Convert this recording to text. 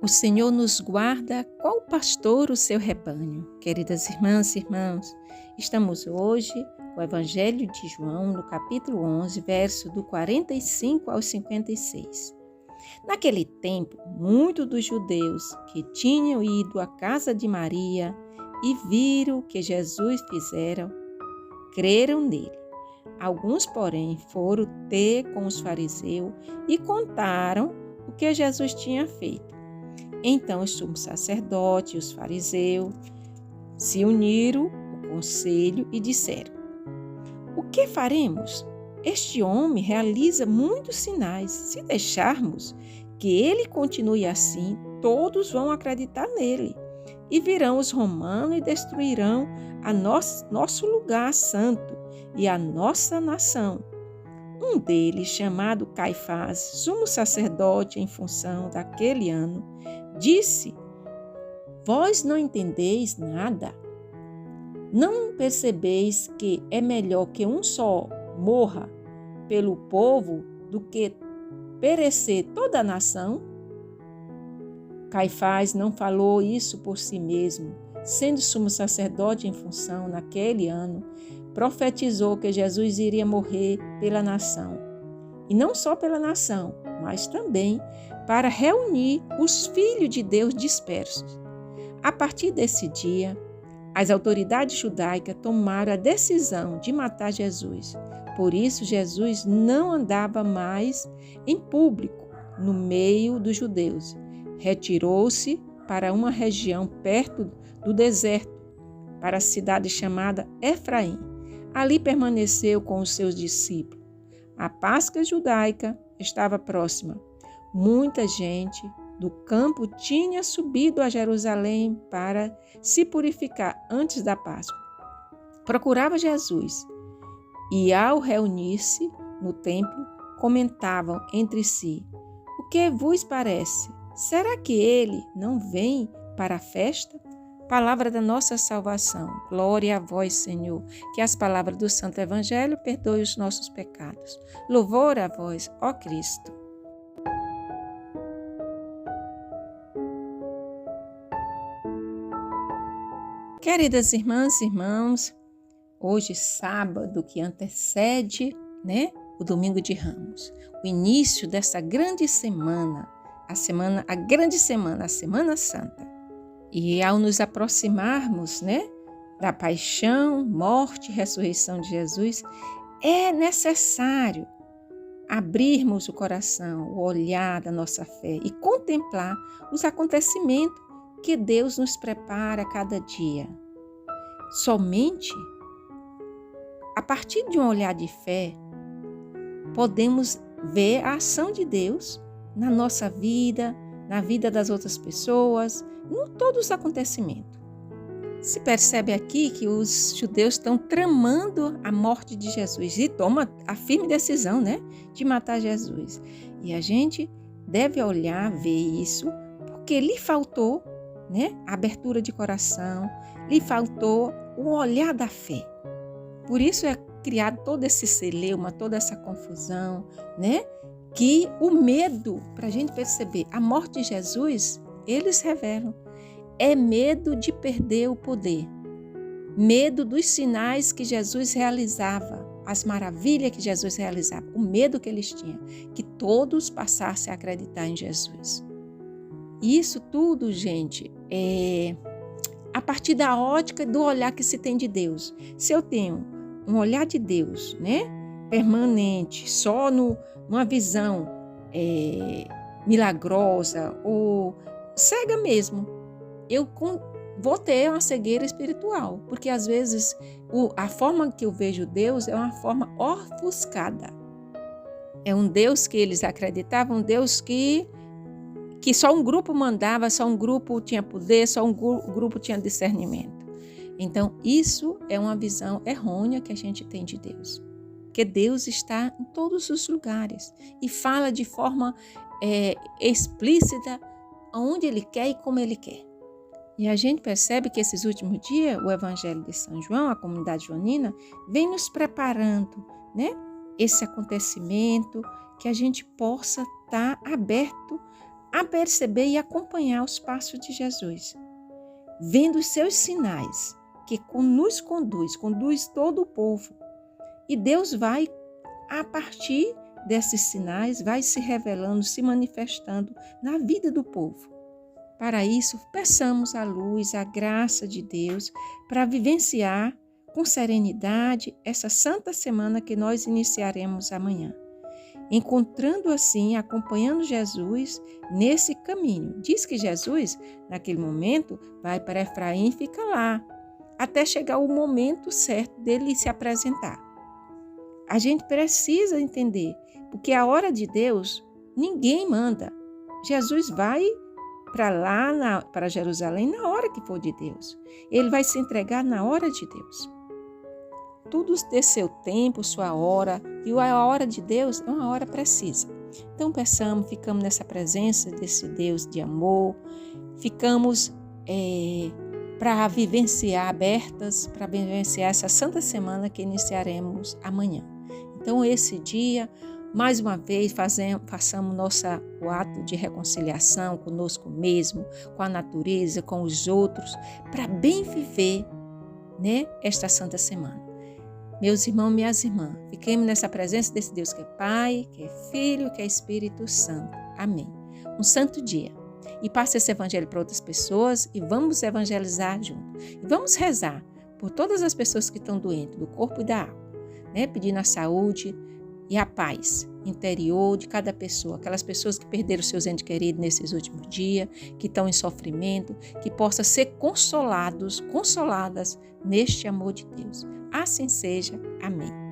O Senhor nos guarda, qual pastor o seu rebanho. Queridas irmãs e irmãos, estamos hoje com o Evangelho de João, no capítulo 11, verso do 45 ao 56. Naquele tempo, muitos dos judeus que tinham ido à casa de Maria e viram o que Jesus fizera, creram nele. Alguns, porém, foram ter com os fariseus e contaram o que Jesus tinha feito. Então os sumos sacerdotes e os fariseus se uniram ao conselho e disseram: o que faremos? Este homem realiza muitos sinais. Se deixarmos que ele continue assim, todos vão acreditar nele. E virão os romanos e destruirão nosso lugar santo e a nossa nação. Um deles, chamado Caifás, sumo sacerdote em função daquele ano, disse: vós não entendeis nada? Não percebeis que é melhor que um só morra pelo povo do que perecer toda a nação? Caifás não falou isso por si mesmo. Sendo sumo sacerdote em função naquele ano, profetizou que Jesus iria morrer pela nação. E não só pela nação, mas também para reunir os filhos de Deus dispersos. A partir desse dia, as autoridades judaicas tomaram a decisão de matar Jesus. Por isso, Jesus não andava mais em público no meio dos judeus. Retirou-se para uma região perto do deserto, para a cidade chamada Efraim. Ali permaneceu com os seus discípulos. A Páscoa judaica estava próxima. Muita gente do campo tinha subido a Jerusalém para se purificar antes da Páscoa. Procurava Jesus e, ao reunir-se no templo, comentavam entre si: o que vos parece? Será que ele não vem para a festa? Palavra da nossa salvação. Glória a vós, Senhor. Que as palavras do Santo Evangelho perdoem os nossos pecados. Louvor a vós, ó Cristo. Queridas irmãs e irmãos, hoje sábado que antecede, o Domingo de Ramos, o início dessa grande semana, a Semana Santa. E ao nos aproximarmos, da paixão, morte e ressurreição de Jesus, é necessário abrirmos o coração, o olhar da nossa fé e contemplar os acontecimentos que Deus nos prepara a cada dia. Somente a partir de um olhar de fé, podemos ver a ação de Deus na nossa vida, na vida das outras pessoas, em todos os acontecimentos. Se percebe aqui que os judeus estão tramando a morte de Jesus e tomam a firme decisão, de matar Jesus. E a gente deve olhar, ver isso, porque lhe faltou, a abertura de coração, lhe faltou o olhar da fé. Por isso é criado todo esse celeuma, toda essa confusão, que o medo, para a gente perceber, a morte de Jesus, eles revelam, é medo de perder o poder, medo dos sinais que Jesus realizava, as maravilhas que Jesus realizava, o medo que eles tinham, que todos passassem a acreditar em Jesus. E isso tudo, gente, é a partir da ótica do olhar que se tem de Deus. Se eu tenho um olhar de Deus, permanente, só numa visão milagrosa ou cega mesmo, eu vou ter uma cegueira espiritual, porque às vezes a forma que eu vejo Deus é uma forma ofuscada. É um Deus que eles acreditavam, um Deus que só um grupo mandava, só um grupo tinha poder, só um grupo tinha discernimento. Então, isso é uma visão errônea que a gente tem de Deus. Porque Deus está em todos os lugares e fala de forma explícita onde Ele quer e como Ele quer. E a gente percebe que esses últimos dias, o Evangelho de São João, a comunidade joanina, vem nos preparando, esse acontecimento, que a gente possa estar aberto a perceber e acompanhar os passos de Jesus, vendo os seus sinais, que nos conduz todo o povo. E Deus vai, a partir desses sinais, vai se revelando, se manifestando na vida do povo. Para isso, peçamos a luz, a graça de Deus, para vivenciar com serenidade essa santa semana que nós iniciaremos amanhã. Encontrando assim, acompanhando Jesus nesse caminho. Diz que Jesus, naquele momento, vai para Efraim e fica lá, até chegar o momento certo dele se apresentar. A gente precisa entender, porque a hora de Deus, ninguém manda. Jesus vai para lá, para Jerusalém, na hora que for de Deus. Ele vai se entregar na hora de Deus. Tudo tem seu tempo, sua hora, e a hora de Deus é uma hora precisa. Então ficamos nessa presença desse Deus de amor, ficamos para vivenciar abertas, para vivenciar essa santa semana que iniciaremos amanhã. Então esse dia, mais uma vez, façamos o ato de reconciliação conosco mesmo, com a natureza, com os outros, para bem viver, né, esta santa semana. Meus irmãos, minhas irmãs, fiquemos nessa presença desse Deus que é Pai, que é Filho, que é Espírito Santo. Amém. Um santo dia. E passe esse evangelho para outras pessoas e vamos evangelizar juntos. E vamos rezar por todas as pessoas que estão doentes, do corpo e da alma, né? Pedindo a saúde e a paz interior de cada pessoa. Aquelas pessoas que perderam seus entes queridos nesses últimos dias, que estão em sofrimento, que possam ser consoladas neste amor de Deus. Assim seja. Amém.